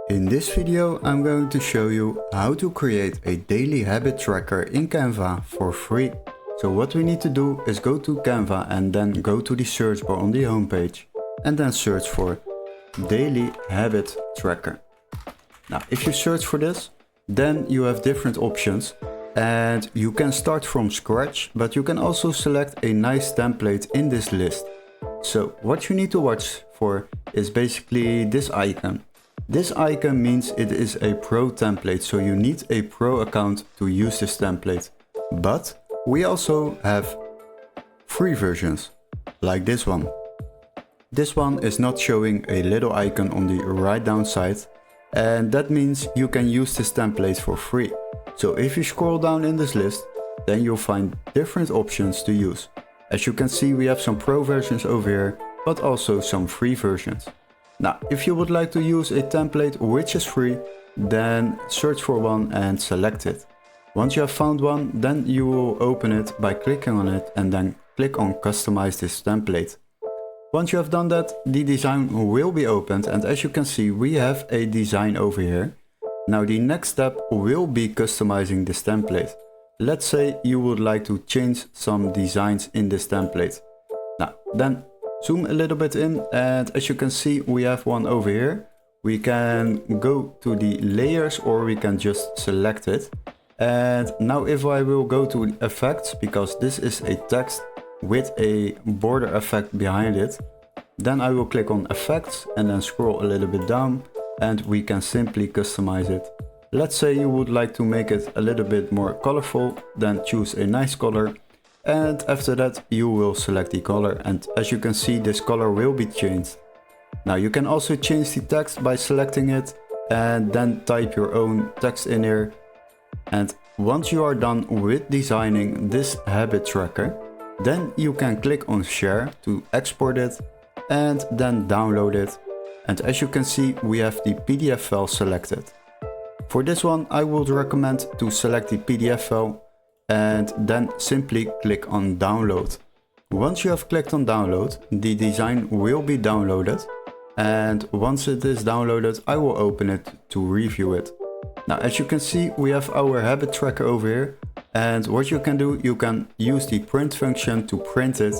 In this video I'm going to show you how to create a daily habit tracker in Canva for free. So what we need to do is go to Canva and then go to the search bar on the homepage and then search for daily habit tracker. Now if you search for this, then you have different options and you can start from scratch, but you can also select a nice template in this list. So what you need to watch for is basically this icon. This icon means it is a pro template, so you need a pro account to use this template. But we also have free versions, like this one. This one is not showing a little icon on the right down side, and that means you can use this template for free. So if you scroll down in this list, then you'll find different options to use. As you can see, we have some pro versions over here, but also some free versions. Now, if you would like to use a template which is free, then search for one and select it. Once you have found one, then you will open it by clicking on it and then click on customize this template. Once you have done that, the design will be opened, and as you can see, we have a design over here. Now the next step will be customizing this template. Let's say you would like to change some designs in this template. Now then zoom a little bit in, and as you can see, we have one over here. We can go to the layers or we can just select it. And now if I will go to effects, because this is a text with a border effect behind it, then I will click on effects and then scroll a little bit down and we can simply customize it. Let's say you would like to make it a little bit more colorful, then choose a nice color. And after that you will select the color, and as you can see, this color will be changed. Now you can also change the text by selecting it and then type your own text in here. And once you are done with designing this habit tracker, then you can click on share to export it and then download it. And as you can see, we have the PDF file selected. For this one, I would recommend to select the PDF file and then simply click on download. Once you have clicked on download, the design will be downloaded, and once it is downloaded, I will open it to review it. Now as you can see, we have our habit tracker over here, and what you can do, you can use the print function to print it,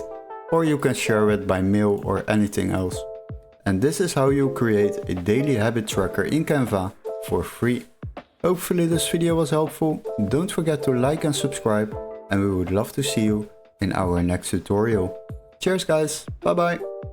or you can share it by mail or anything else. And this is how you create a daily habit tracker in Canva for free. Hopefully this video was helpful. Don't forget to like and subscribe, and we would love to see you in our next tutorial. Cheers guys, bye bye!